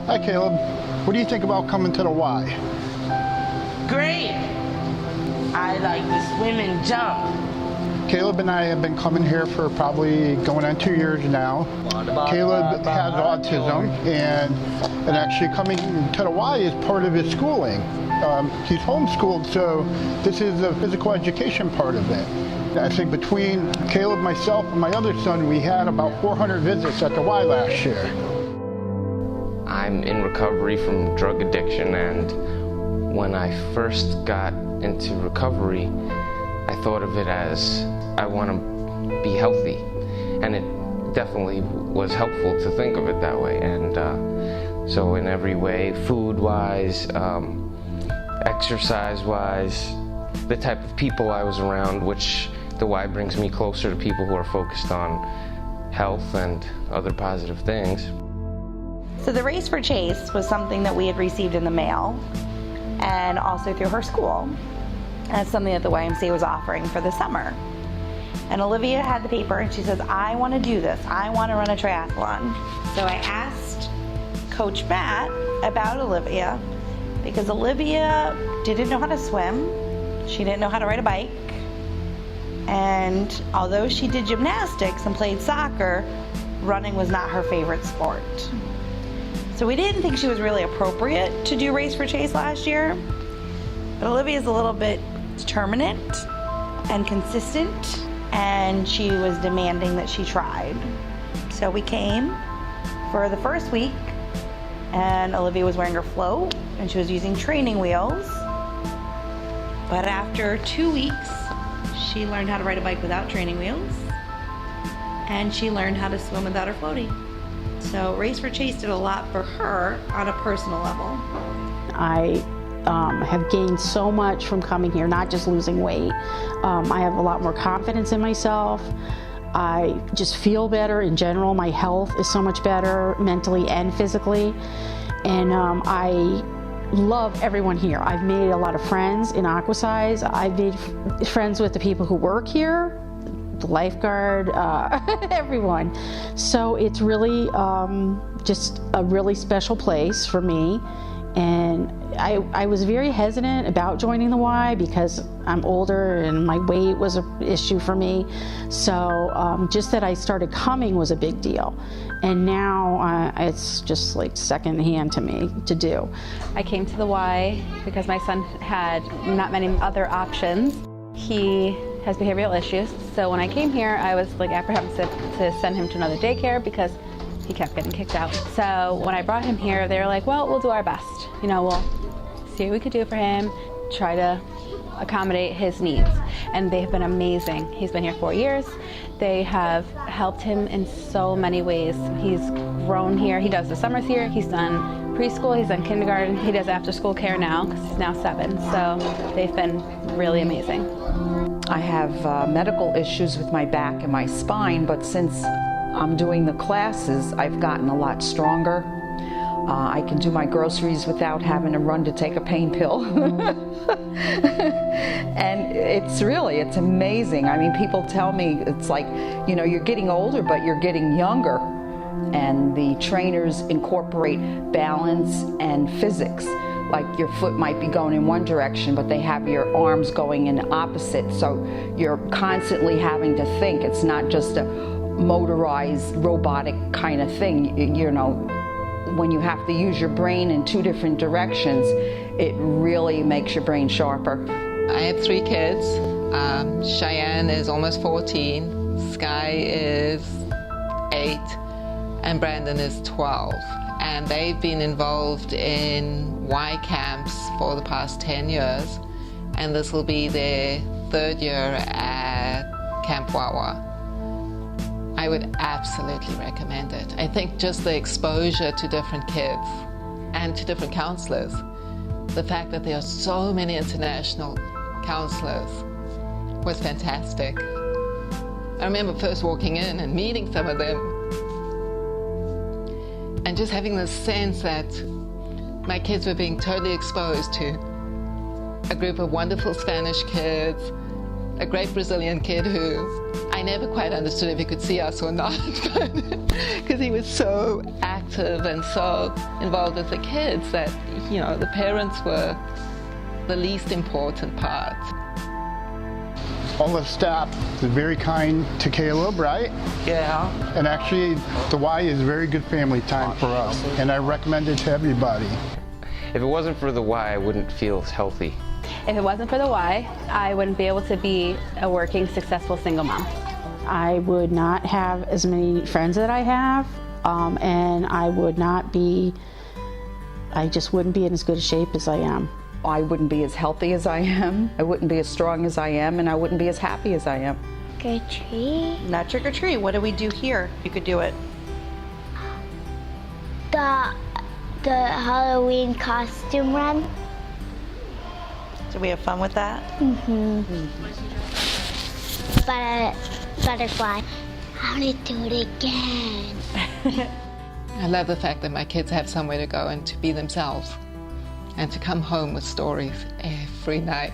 Hi, Caleb. What do you think about coming to the Y? Great. I like to swim and jump. Caleb and I have been coming here for probably going on 2 years now. Caleb has autism, and actually coming to the Y is part of his schooling. He's homeschooled, so this is the physical education part of it. I think between Caleb, myself, and my other son, we had about 400 visits at the Y last year. I'm in recovery from drug addiction, and when I first got into recovery, I thought of it as I want to be healthy, and it definitely was helpful to think of it that way. And so in every way, food-wise, exercise-wise, the type of people I was around, which the Y brings me closer to people who are focused on health and other positive things. So the Race for Chase was something that we had received in the mail and also through her school. And it's something that the YMCA was offering for the summer. And Olivia had the paper and she says, I want to do this. I want to run a triathlon. So I asked Coach Matt about Olivia because Olivia didn't know how to swim. She didn't know how to ride a bike. And although she did gymnastics and played soccer, running was not her favorite sport. So we didn't think she was really appropriate to do Race for Chase last year. But Olivia's a little bit determined and consistent, and she was demanding that she tried. So we came for the first week, and Olivia was wearing her float, and she was using training wheels. But after 2 weeks, she learned how to ride a bike without training wheels, and she learned how to swim without her floaty. So Race for Chase did a lot for her on a personal level. I have gained so much from coming here, not just losing weight. I have a lot more confidence in myself. I just feel better in general. My health is so much better mentally and physically. And I love everyone here. I've made a lot of friends in Aquasize. I've made friends with the people who work here, the lifeguard, everyone. So it's really just a really special place for me. And I was very hesitant about joining the Y because I'm older and my weight was an issue for me. So just that I started coming was a big deal. And now it's just like second hand to me to do. I came to the Y because my son had not many other options. He has behavioral issues. So when I came here, I was like apprehensive to send him to another daycare because he kept getting kicked out. So when I brought him here, they were like, well, we'll do our best. You know, we'll see what we could do for him, try to accommodate his needs. And they have been amazing. He's been here 4 years. They have helped him in so many ways. He's grown here. He does the summers here. He's done preschool. He's done kindergarten. He does after school care now because he's now 7. So they've been really amazing. I have medical issues with my back and my spine, but since I'm doing the classes, I've gotten a lot stronger. I can do my groceries without having to run to take a pain pill. And it's amazing. I mean, people tell me it's like, you know, you're getting older, but you're getting younger. And the trainers incorporate balance and physics. Like your foot might be going in one direction, but they have your arms going in opposite. So you're constantly having to think. It's not just a motorized, robotic kind of thing. You know, when you have to use your brain in 2 different directions, it really makes your brain sharper. I have 3 kids. Cheyenne is almost 14, Sky is 8, and Brandon is 12. And they've been involved in Y camps for the past 10 years, and this will be their 3rd year at Camp Wawa. I would absolutely recommend it. I think just the exposure to different kids and to different counselors, the fact that there are so many international counselors was fantastic. I remember first walking in and meeting some of them and just having this sense that my kids were being totally exposed to a group of wonderful Spanish kids a great Brazilian kid who I never quite understood if he could see us or not, because he was so active and so involved with the kids that, you know, the parents were the least important part. All the staff is very kind to Caleb, right? Yeah. And actually, the Y is very good family time for us, and I recommend it to everybody. If it wasn't for the Y, I wouldn't feel as healthy. If it wasn't for the Y, I wouldn't be able to be a working, successful single mom. I would not have as many friends that I have, and I just wouldn't be in as good a shape as I am. I wouldn't be as healthy as I am, I wouldn't be as strong as I am, and I wouldn't be as happy as I am. Trick or treat. Not trick or treat. What do we do here? You could do it. The Halloween costume run. Do we have fun with that? Butterfly. I want to do it again. I love the fact that my kids have somewhere to go and to be themselves and to come home with stories every night.